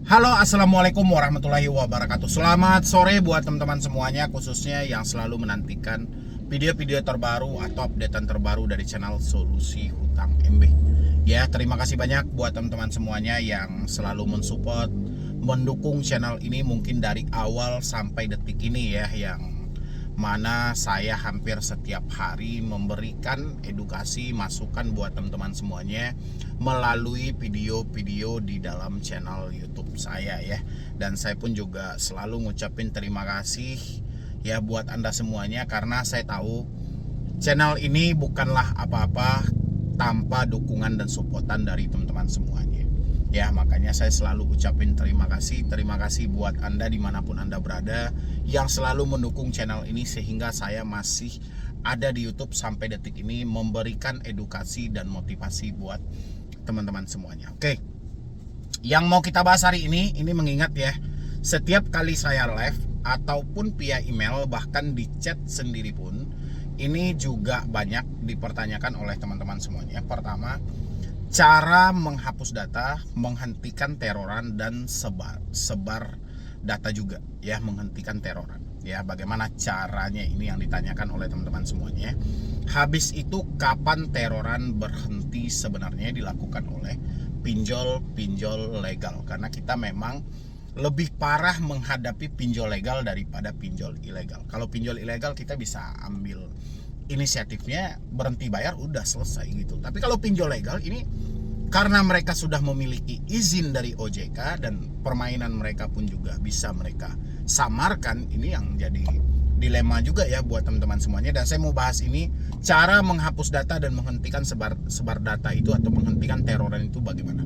Halo, assalamualaikum warahmatullahi wabarakatuh. Selamat sore buat teman-teman semuanya, khususnya yang selalu menantikan video-video terbaru atau updatean terbaru dari channel Solusi Hutang MB. Ya, terima kasih banyak buat teman-teman semuanya yang selalu mensupport, mendukung channel ini mungkin dari awal sampai detik ini ya, yang mana saya hampir setiap hari memberikan edukasi, masukan buat teman-teman semuanya melalui video-video di dalam channel YouTube saya ya. Dan saya pun juga selalu ngucapin terima kasih ya buat Anda semuanya, karena saya tahu channel ini bukanlah apa-apa tanpa dukungan dan supportan dari teman-teman semuanya. Ya, makanya saya selalu ucapin terima kasih buat Anda dimanapun Anda berada yang selalu mendukung channel ini, sehingga saya masih ada di YouTube sampai detik ini memberikan edukasi dan motivasi buat teman-teman semuanya. Oke, yang mau kita bahas hari ini mengingat ya, setiap kali saya live ataupun via email, bahkan di chat sendiri pun, ini juga banyak dipertanyakan oleh teman-teman semuanya. Pertama, cara menghapus data, menghentikan teroran, dan sebar data juga ya, menghentikan teroran ya. Bagaimana caranya, ini yang ditanyakan oleh teman-teman semuanya. Habis itu, kapan teroran berhenti sebenarnya dilakukan oleh pinjol legal, karena kita memang lebih parah menghadapi pinjol legal daripada pinjol ilegal. Kalau pinjol ilegal kita bisa ambil inisiatifnya, berhenti bayar, udah selesai gitu. Tapi kalau pinjol legal ini, karena mereka sudah memiliki izin dari OJK dan permainan mereka pun juga bisa mereka samarkan, ini yang jadi dilema juga ya buat teman-teman semuanya. Dan saya mau bahas ini, cara menghapus data dan menghentikan sebar data itu atau menghentikan teroran itu bagaimana.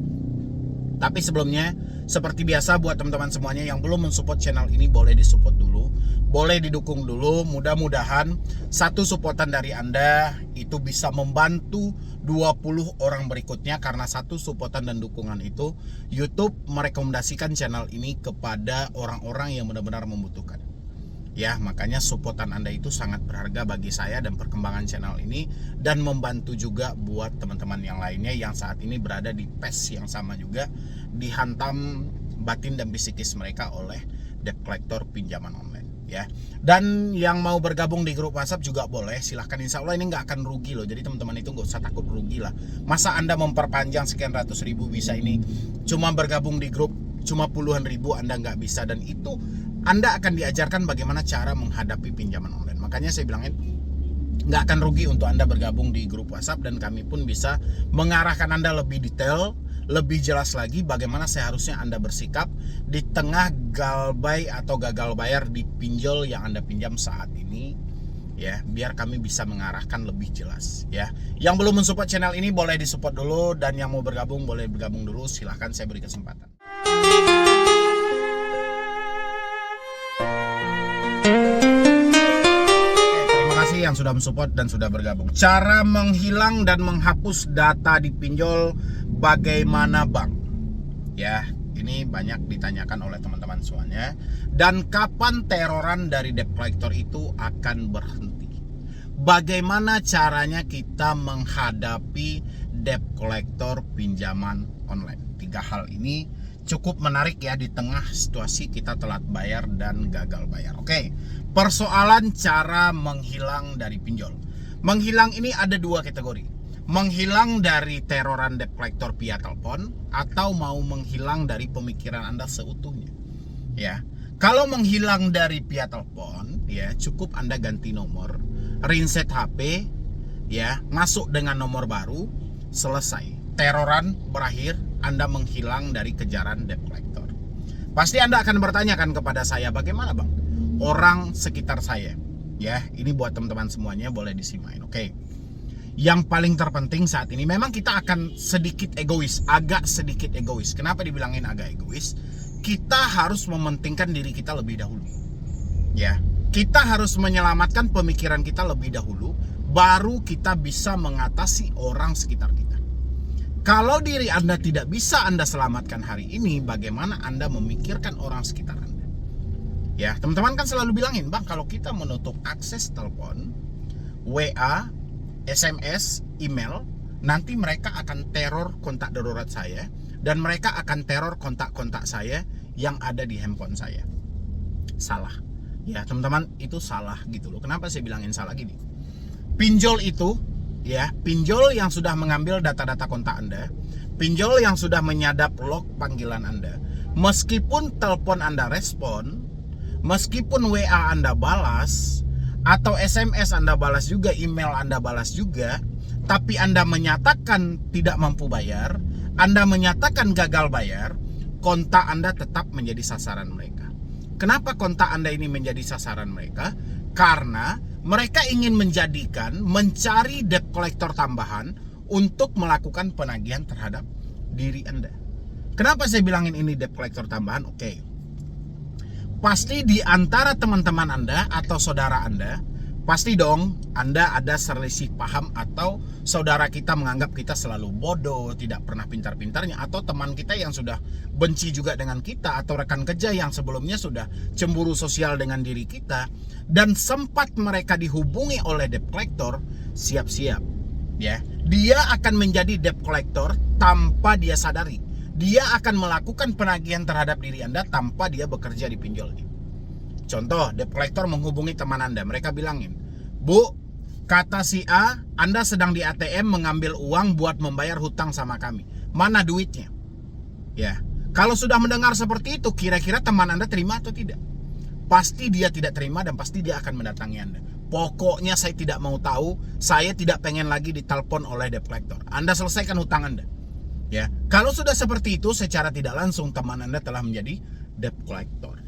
Tapi sebelumnya, seperti biasa buat teman-teman semuanya yang belum mensupport channel ini, boleh disupport dulu, boleh didukung dulu. Mudah-mudahan satu supportan dari Anda itu bisa membantu 20 orang berikutnya, karena satu supportan dan dukungan itu YouTube merekomendasikan channel ini kepada orang-orang yang benar-benar membutuhkan. Ya, makanya supportan Anda itu sangat berharga bagi saya dan perkembangan channel ini, dan membantu juga buat teman-teman yang lainnya yang saat ini berada di PES yang sama juga, dihantam batin dan psikis mereka oleh debt collector pinjaman online ya. Dan yang mau bergabung di grup WhatsApp juga boleh, silahkan. Insya Allah ini nggak akan rugi loh, jadi teman-teman itu nggak usah takut rugi lah. Masa Anda memperpanjang sekian ratus ribu bisa, ini cuma bergabung di grup cuma puluhan ribu Anda nggak bisa, dan itu Anda akan diajarkan bagaimana cara menghadapi pinjaman online. Makanya saya bilangin, nggak akan rugi untuk Anda bergabung di grup WhatsApp, dan kami pun bisa mengarahkan Anda lebih detail, lebih jelas lagi bagaimana seharusnya Anda bersikap di tengah galbay atau gagal bayar di pinjol yang Anda pinjam saat ini ya, biar kami bisa mengarahkan lebih jelas ya. Yang belum mensupport channel ini boleh disupport dulu, dan yang mau bergabung boleh bergabung dulu, silahkan, saya beri kesempatan. Yang sudah mensupport dan sudah bergabung. Cara menghilang dan menghapus data di pinjol bagaimana bang? Ya, ini banyak ditanyakan oleh teman-teman semuanya. Dan kapan teroran dari debt collector itu akan berhenti? Bagaimana caranya kita menghadapi debt collector pinjaman online? 3 hal ini cukup menarik ya di tengah situasi kita telat bayar dan gagal bayar. Oke, persoalan cara menghilang dari pinjol. Menghilang ini ada 2 kategori. Menghilang dari teroran debt collector via telepon, atau mau menghilang dari pemikiran Anda seutuhnya. Ya, kalau menghilang dari via telepon, ya cukup Anda ganti nomor, reset HP, ya masuk dengan nomor baru, selesai. Teroran berakhir, Anda menghilang dari kejaran debt collector. Pasti Anda akan bertanyakan kepada saya, bagaimana bang? Orang sekitar saya, ya ini buat teman-teman semuanya, boleh disimain. Oke, yang paling terpenting saat ini, memang kita akan sedikit egois, agak sedikit egois. Kenapa dibilangin agak egois? Kita harus mementingkan diri kita lebih dahulu. Ya, kita harus menyelamatkan pemikiran kita lebih dahulu, baru kita bisa mengatasi orang sekitar kita. Kalau diri Anda tidak bisa Anda selamatkan hari ini, bagaimana Anda memikirkan orang sekitar Anda? Ya, teman-teman kan selalu bilangin, bang, kalau kita menutup akses telepon, WA, SMS, email, nanti mereka akan teror kontak darurat saya dan mereka akan teror kontak-kontak saya yang ada di handphone saya. Salah. Ya, teman-teman, itu salah gitu loh. Kenapa saya bilangin salah gini? Pinjol itu, ya, pinjol yang sudah mengambil data-data kontak Anda, pinjol yang sudah menyadap log panggilan Anda, meskipun telepon Anda respon, meskipun WA Anda balas, atau SMS Anda balas juga, email Anda balas juga, tapi Anda menyatakan tidak mampu bayar, Anda menyatakan gagal bayar, kontak Anda tetap menjadi sasaran mereka. Kenapa kontak Anda ini menjadi sasaran mereka? Karena mereka ingin mencari debt collector tambahan untuk melakukan penagihan terhadap diri Anda. Kenapa saya bilangin ini debt collector tambahan? Oke. Pasti di antara teman-teman Anda atau saudara Anda, pasti dong Anda ada selisih paham atau saudara kita menganggap kita selalu bodoh, tidak pernah pintar-pintarnya, atau teman kita yang sudah benci juga dengan kita, atau rekan kerja yang sebelumnya sudah cemburu sosial dengan diri kita, dan sempat mereka dihubungi oleh debt collector. Siap-siap ya, dia akan menjadi debt collector tanpa dia sadari. Dia akan melakukan penagihan terhadap diri Anda tanpa dia bekerja di pinjolnya. Contoh, debt collector menghubungi teman Anda. Mereka bilangin, "Bu, kata si A, Anda sedang di ATM mengambil uang buat membayar hutang sama kami. Mana duitnya?" Ya, kalau sudah mendengar seperti itu, kira-kira teman Anda terima atau tidak? Pasti dia tidak terima dan pasti dia akan mendatangi Anda. Pokoknya saya tidak mau tahu, saya tidak pengen lagi ditelepon oleh debt collector. Anda selesaikan hutang Anda. Ya, kalau sudah seperti itu, secara tidak langsung teman Anda telah menjadi debt collector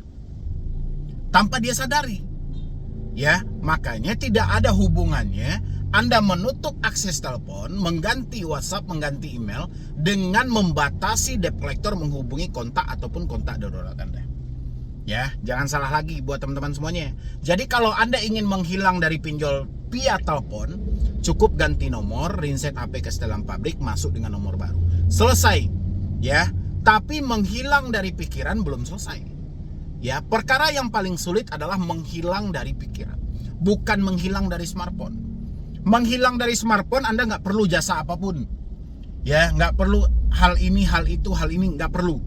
tanpa dia sadari. Ya, makanya tidak ada hubungannya Anda menutup akses telepon, mengganti WhatsApp, mengganti email dengan membatasi debt collector menghubungi kontak ataupun kontak darurat Anda. Ya, jangan salah lagi buat teman-teman semuanya. Jadi kalau Anda ingin menghilang dari pinjol via telepon, cukup ganti nomor, reset HP ke setelan pabrik, masuk dengan nomor baru. Selesai. Ya, tapi menghilang dari pikiran belum selesai. Ya, perkara yang paling sulit adalah menghilang dari pikiran, bukan menghilang dari smartphone. Menghilang dari smartphone Anda nggak perlu jasa apapun. Ya, nggak perlu hal ini, hal itu, hal ini, nggak perlu.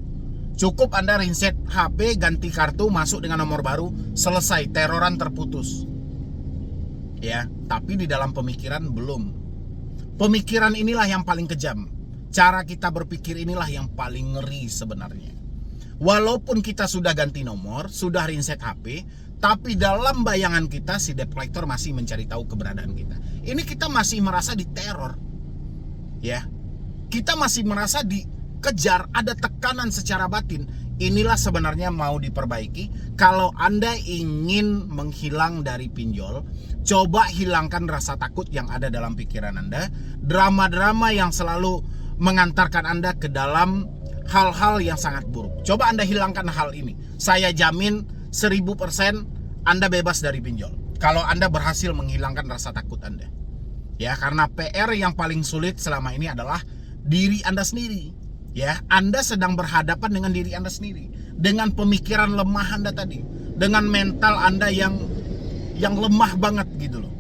Cukup Anda reset HP, ganti kartu, masuk dengan nomor baru, selesai, teroran terputus. Ya, tapi di dalam pemikiran belum. Pemikiran inilah yang paling kejam. Cara kita berpikir inilah yang paling ngeri sebenarnya. Walaupun kita sudah ganti nomor, sudah reset HP, tapi dalam bayangan kita si debt collector masih mencari tahu keberadaan kita. Ini kita masih merasa diteror. Ya. Kita masih merasa dikejar, ada tekanan secara batin. Inilah sebenarnya mau diperbaiki. Kalau Anda ingin menghilang dari pinjol, coba hilangkan rasa takut yang ada dalam pikiran Anda, drama-drama yang selalu mengantarkan Anda ke dalam hal-hal yang sangat buruk. Coba Anda hilangkan hal ini. Saya jamin 1000% Anda bebas dari pinjol. Kalau Anda berhasil menghilangkan rasa takut Anda. Ya, karena PR yang paling sulit selama ini adalah diri Anda sendiri. Ya, Anda sedang berhadapan dengan diri Anda sendiri, dengan pemikiran lemah Anda tadi, dengan mental Anda yang lemah banget gitu loh.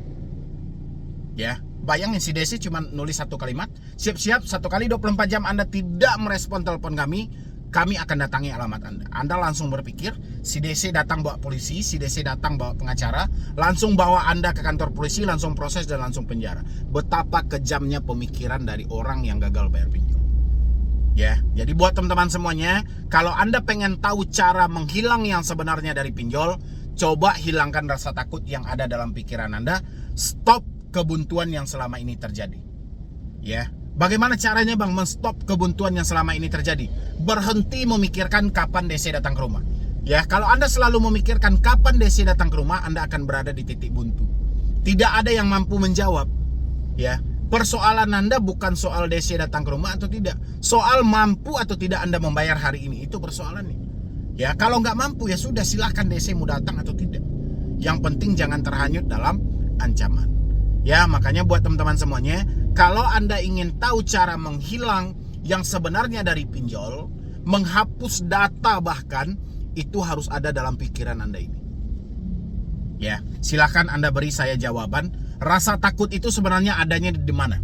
Ya, bayangin si Desi cuma nulis satu kalimat, siap-siap 1 kali 24 jam Anda tidak merespon telepon kami akan datangi alamat Anda. Anda langsung berpikir, si Desi datang bawa polisi, si Desi datang bawa pengacara, langsung bawa Anda ke kantor polisi, langsung proses dan langsung penjara. Betapa kejamnya pemikiran dari orang yang gagal bayar pinjol. Ya, jadi buat teman-teman semuanya, kalau Anda pengen tahu cara menghilang yang sebenarnya dari pinjol, coba hilangkan rasa takut yang ada dalam pikiran Anda, stop kebuntuan yang selama ini terjadi. Ya, bagaimana caranya Bang men-stop kebuntuan yang selama ini terjadi? Berhenti memikirkan kapan DC datang ke rumah. Ya, kalau Anda selalu memikirkan kapan DC datang ke rumah, Anda akan berada di titik buntu. Tidak ada yang mampu menjawab. Ya, persoalan Anda bukan soal DC datang ke rumah atau tidak, soal mampu atau tidak Anda membayar hari ini, itu persoalannya. Ya, kalau nggak mampu ya sudah, silahkan DC mau datang atau tidak. Yang penting jangan terhanyut dalam ancaman. Ya, makanya buat teman-teman semuanya, kalau Anda ingin tahu cara menghilang yang sebenarnya dari pinjol, menghapus data bahkan, itu harus ada dalam pikiran Anda ini. Ya, silahkan Anda beri saya jawaban. Rasa takut itu sebenarnya adanya di mana?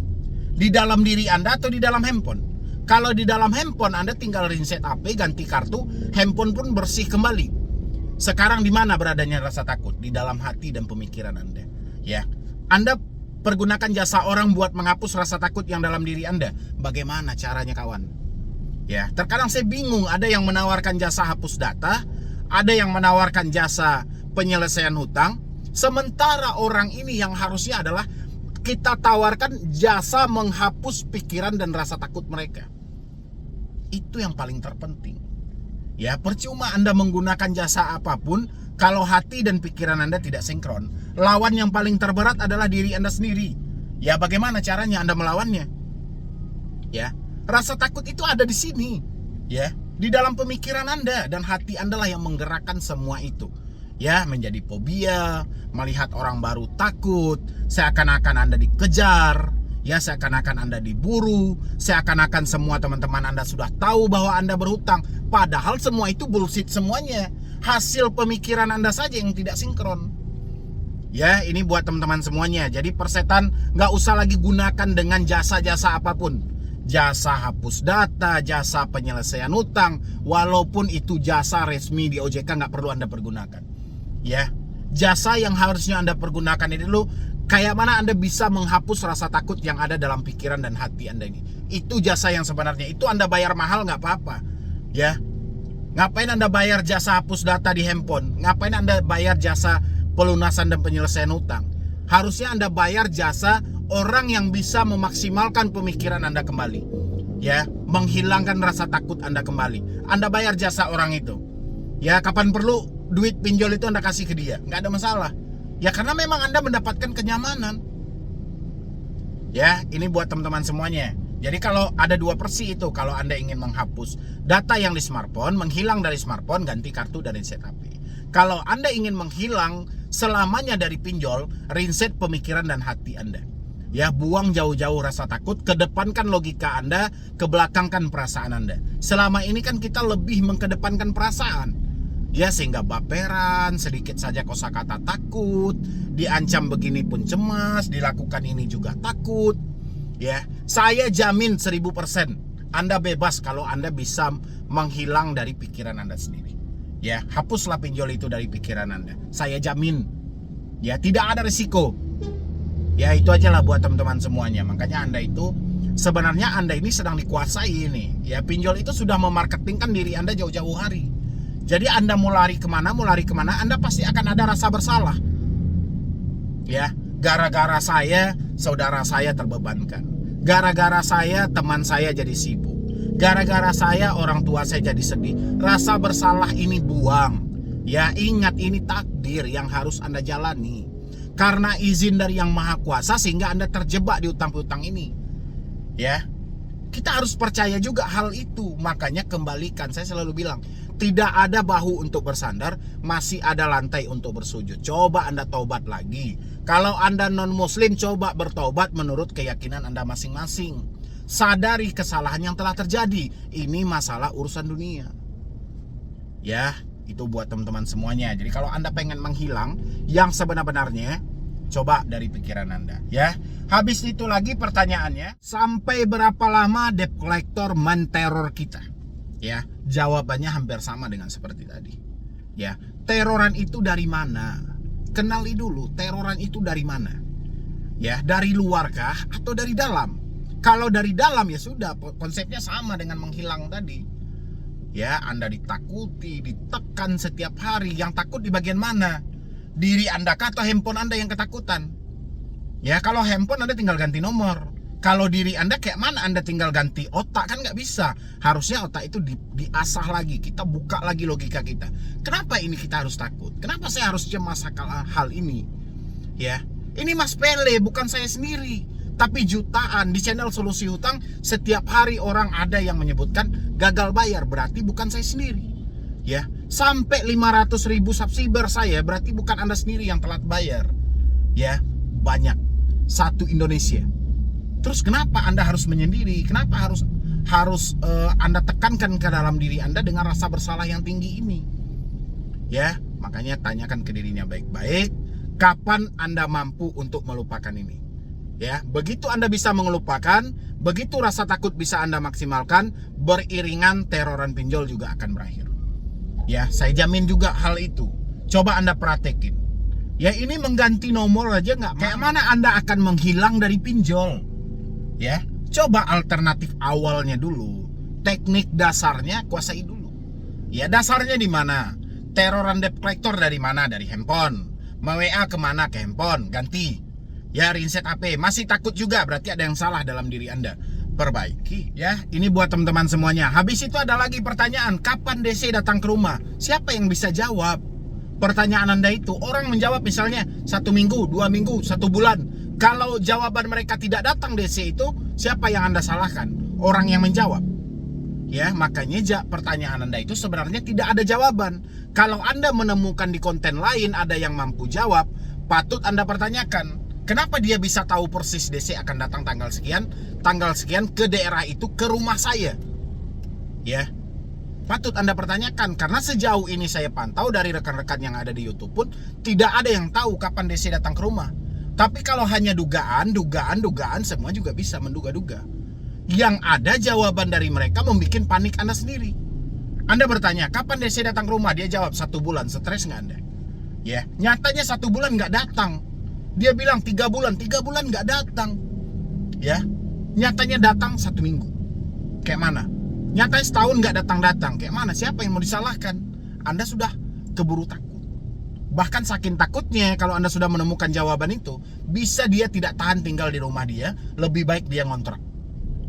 Di dalam diri Anda atau di dalam handphone? Kalau di dalam handphone Anda tinggal reset HP, ganti kartu, handphone pun bersih kembali. Sekarang di mana beradanya rasa takut? Di dalam hati dan pemikiran Anda. Ya, Anda pergunakan jasa orang buat menghapus rasa takut yang dalam diri Anda. Bagaimana caranya, kawan? Ya, terkadang saya bingung. Ada yang menawarkan jasa hapus data, ada yang menawarkan jasa penyelesaian hutang, sementara orang ini yang harusnya adalah kita tawarkan jasa menghapus pikiran dan rasa takut mereka. Itu yang paling terpenting. Ya, percuma Anda menggunakan jasa apapun kalau hati dan pikiran Anda tidak sinkron. Lawan yang paling terberat adalah diri Anda sendiri. Ya, bagaimana caranya Anda melawannya? Ya, rasa takut itu ada di sini. Ya, di dalam pemikiran Anda, dan hati Anda lah yang menggerakkan semua itu. Ya, menjadi fobia, melihat orang baru takut, seakan-akan Anda dikejar. Ya, seakan-akan Anda diburu, seakan-akan semua teman-teman Anda sudah tahu bahwa Anda berhutang. Padahal semua itu bullshit semuanya. Hasil pemikiran Anda saja yang tidak sinkron. Ya, ini buat teman-teman semuanya. Jadi persetan nggak usah lagi gunakan dengan jasa-jasa apapun. Jasa hapus data, jasa penyelesaian hutang, walaupun itu jasa resmi di OJK, nggak perlu Anda pergunakan. Ya, jasa yang harusnya Anda pergunakan ini dulu. Kayak mana Anda bisa menghapus rasa takut yang ada dalam pikiran dan hati Anda ini. Itu jasa yang sebenarnya. Itu Anda bayar mahal nggak apa-apa. Ya, ngapain Anda bayar jasa hapus data di handphone? Ngapain Anda bayar jasa pelunasan dan penyelesaian hutang? Harusnya Anda bayar jasa orang yang bisa memaksimalkan pemikiran Anda kembali. Ya, menghilangkan rasa takut Anda kembali. Anda bayar jasa orang itu. Ya, kapan perlu duit pinjol itu Anda kasih ke dia. Nggak ada masalah. Ya, karena memang Anda mendapatkan kenyamanan. Ya, ini buat teman-teman semuanya. Jadi kalau ada dua versi itu, kalau Anda ingin menghapus data yang di smartphone, menghilang dari smartphone, ganti kartu dan reset HP. Kalau Anda ingin menghilang selamanya dari pinjol, reset pemikiran dan hati Anda. Ya, buang jauh-jauh rasa takut, kedepankan logika Anda, kebelakangkan perasaan Anda. Selama ini kan kita lebih mengkedepankan perasaan. Ya, sehingga baperan, sedikit saja kosakata takut, diancam begini pun cemas, dilakukan ini juga takut. Ya, saya jamin 1000% Anda bebas kalau Anda bisa menghilang dari pikiran Anda sendiri. Ya, hapuslah pinjol itu dari pikiran Anda. Saya jamin. Ya, tidak ada risiko. Ya, itu aja lah buat teman-teman semuanya. Makanya Anda itu, sebenarnya Anda ini sedang dikuasai ini. Ya, pinjol itu sudah memarketingkan diri Anda jauh-jauh hari. Jadi Anda mau lari kemana, Anda pasti akan ada rasa bersalah. Ya, gara-gara saya, saudara saya terbebankan. Gara-gara saya, teman saya jadi sibuk. Gara-gara saya, orang tua saya jadi sedih. Rasa bersalah ini buang. Ya, ingat ini takdir yang harus Anda jalani. Karena izin dari Yang Maha Kuasa sehingga Anda terjebak di utang-utang ini. Ya, kita harus percaya juga hal itu. Makanya kembalikan, saya selalu bilang, tidak ada bahu untuk bersandar, masih ada lantai untuk bersujud. Coba Anda taubat lagi. Kalau Anda non-muslim, coba bertobat menurut keyakinan Anda masing-masing. Sadari kesalahan yang telah terjadi. Ini masalah urusan dunia. Ya, itu buat teman-teman semuanya. Jadi kalau Anda pengen menghilang yang sebenar-benarnya, coba dari pikiran Anda. Ya, habis itu lagi pertanyaannya, sampai berapa lama debt collector menteror kita? Ya, jawabannya hampir sama dengan seperti tadi. Ya, teroran itu dari mana? Kenali dulu, teroran itu dari mana? Ya, dari luarkah atau dari dalam? Kalau dari dalam ya sudah, konsepnya sama dengan menghilang tadi. Ya, Anda ditakuti, ditekan setiap hari. Yang takut di bagian mana? Diri Anda atau handphone Anda yang ketakutan? Ya, kalau handphone Anda tinggal ganti nomor. Kalau diri Anda kayak mana Anda tinggal ganti otak, kan nggak bisa. Harusnya otak itu diasah lagi, kita buka lagi logika kita. Kenapa ini kita harus takut? Kenapa saya harus cemas akan hal ini? Ya, ini Mas Pele, bukan saya sendiri. Tapi jutaan di channel Solusi Hutang, setiap hari orang ada yang menyebutkan gagal bayar, berarti bukan saya sendiri. Ya, sampai 500.000 subscriber saya, berarti bukan Anda sendiri yang telat bayar. Ya, banyak. Satu Indonesia. Terus kenapa Anda harus menyendiri? Kenapa harus Anda tekankan ke dalam diri Anda dengan rasa bersalah yang tinggi ini? Ya, makanya tanyakan ke dirinya baik-baik, kapan Anda mampu untuk melupakan ini? Ya, begitu Anda bisa mengelupakan, begitu rasa takut bisa Anda maksimalkan, beriringan teroran pinjol juga akan berakhir. Ya, saya jamin juga hal itu. Coba Anda praktekin. Ya, ini mengganti nomor aja nggak. Kayak mana Anda akan menghilang dari pinjol? Ya, coba alternatif awalnya dulu. Teknik dasarnya kuasai dulu. Ya, dasarnya di mana? Teroran debt collector dari mana? Dari handphone. WA kemana? Ke handphone. Ganti. Ya, reset HP. Masih takut juga, berarti ada yang salah dalam diri Anda. Perbaiki. Ya, ini buat teman-teman semuanya. Habis itu ada lagi pertanyaan, kapan DC datang ke rumah? Siapa yang bisa jawab pertanyaan Anda itu? Orang menjawab misalnya 1 minggu, 2 minggu, 1 bulan. Kalau jawaban mereka tidak datang DC itu, siapa yang Anda salahkan? Orang yang menjawab. Ya, makanya pertanyaan Anda itu sebenarnya tidak ada jawaban. Kalau Anda menemukan di konten lain ada yang mampu jawab, patut Anda pertanyakan, kenapa dia bisa tahu persis DC akan datang tanggal sekian ke daerah itu, ke rumah saya? Ya, patut Anda pertanyakan, karena sejauh ini saya pantau dari rekan-rekan yang ada di YouTube pun tidak ada yang tahu kapan DC datang ke rumah. Tapi kalau hanya dugaan, semua juga bisa menduga-duga. Yang ada jawaban dari mereka membuat panik Anda sendiri. Anda bertanya, kapan DC datang ke rumah? Dia jawab 1 bulan, stres nggak Anda? Ya, nyatanya 1 bulan nggak datang. Dia bilang 3 bulan nggak datang. Ya, nyatanya datang 1 minggu. Kayak mana? Nyatanya setahun nggak datang. Kayak mana? Siapa yang mau disalahkan? Anda sudah keburu takut. Bahkan saking takutnya, kalau Anda sudah menemukan jawaban itu, bisa dia tidak tahan tinggal di rumah dia, lebih baik dia ngontrak.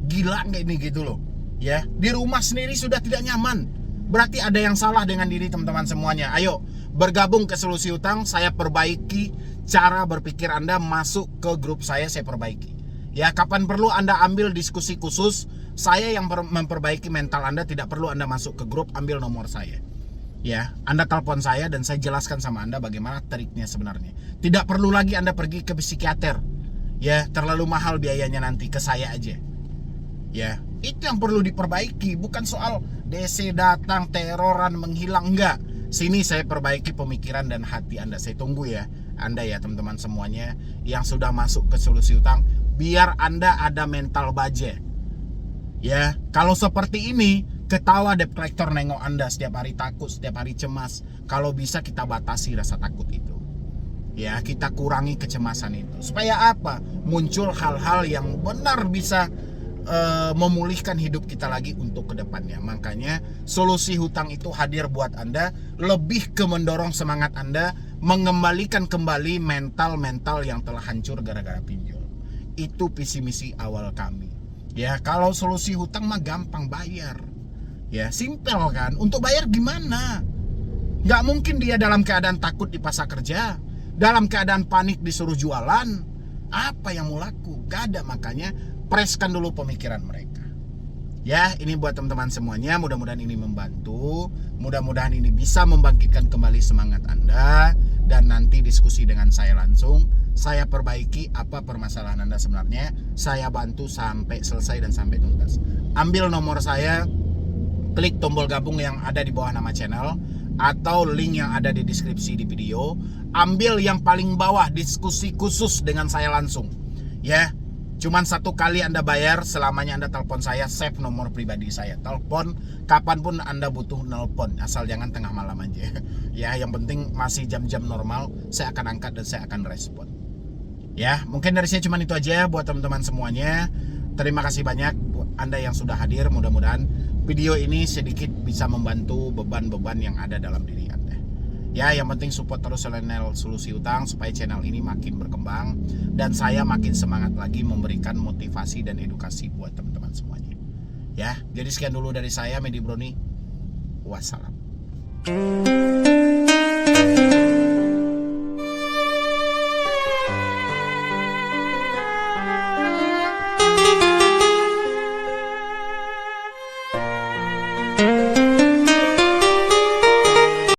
Gila nggak ini gitu loh. Ya, di rumah sendiri sudah tidak nyaman. Berarti ada yang salah dengan diri teman-teman semuanya. Ayo, bergabung ke Solusi Hutang, saya perbaiki cara berpikir Anda, masuk ke grup saya perbaiki. Ya, kapan perlu Anda ambil diskusi khusus, saya yang memperbaiki mental Anda, tidak perlu Anda masuk ke grup, ambil nomor saya. Ya, Anda telepon saya dan saya jelaskan sama Anda bagaimana triknya sebenarnya. Tidak perlu lagi Anda pergi ke psikiater. Ya, terlalu mahal biayanya nanti, ke saya aja. Ya, itu yang perlu diperbaiki, bukan soal DC datang, teroran, menghilang, enggak. Sini saya perbaiki pemikiran dan hati Anda. Saya tunggu ya, Anda ya teman-teman semuanya yang sudah masuk ke Solusi Hutang, biar Anda ada mental baja. Ya, kalau seperti ini, ketawa debt collector nengok Anda setiap hari takut, setiap hari cemas. Kalau bisa kita batasi rasa takut itu. Ya, kita kurangi kecemasan itu. Supaya apa? Muncul hal-hal yang benar bisa memulihkan hidup kita lagi untuk kedepannya. Makanya Solusi Hutang itu hadir buat Anda, lebih ke mendorong semangat Anda, mengembalikan kembali mental yang telah hancur gara-gara pinjol. Itu visi misi awal kami. Ya, kalau Solusi Hutang mah gampang bayar. Ya, simpel kan. Untuk bayar gimana? Nggak mungkin dia dalam keadaan takut di pasar kerja, dalam keadaan panik disuruh jualan. Apa yang mau laku? Gak ada. Makanya preskan dulu pemikiran mereka. Ya, ini buat teman-teman semuanya, mudah-mudahan ini membantu, mudah-mudahan ini bisa membangkitkan kembali semangat Anda, dan nanti diskusi dengan saya langsung, saya perbaiki apa permasalahan Anda sebenarnya, saya bantu sampai selesai dan sampai tuntas. Ambil nomor saya, klik tombol gabung yang ada di bawah nama channel, atau link yang ada di deskripsi di video, ambil yang paling bawah, diskusi khusus dengan saya langsung. Ya, cuman 1 kali Anda bayar, selamanya Anda telepon saya, save nomor pribadi saya. Telepon kapanpun Anda butuh nelpon, asal jangan tengah malam aja. Ya, yang penting masih jam-jam normal, saya akan angkat dan saya akan respon. Ya, mungkin dari saya cuman itu aja buat teman-teman semuanya. Terima kasih banyak buat Anda yang sudah hadir. Mudah-mudahan video ini sedikit bisa membantu beban-beban yang ada dalam diri Anda. Ya, yang penting support terus channel Solusi Hutang supaya channel ini makin berkembang dan saya makin semangat lagi memberikan motivasi dan edukasi buat teman-teman semuanya. Ya, jadi sekian dulu dari saya, Medi Broni. Wassalam.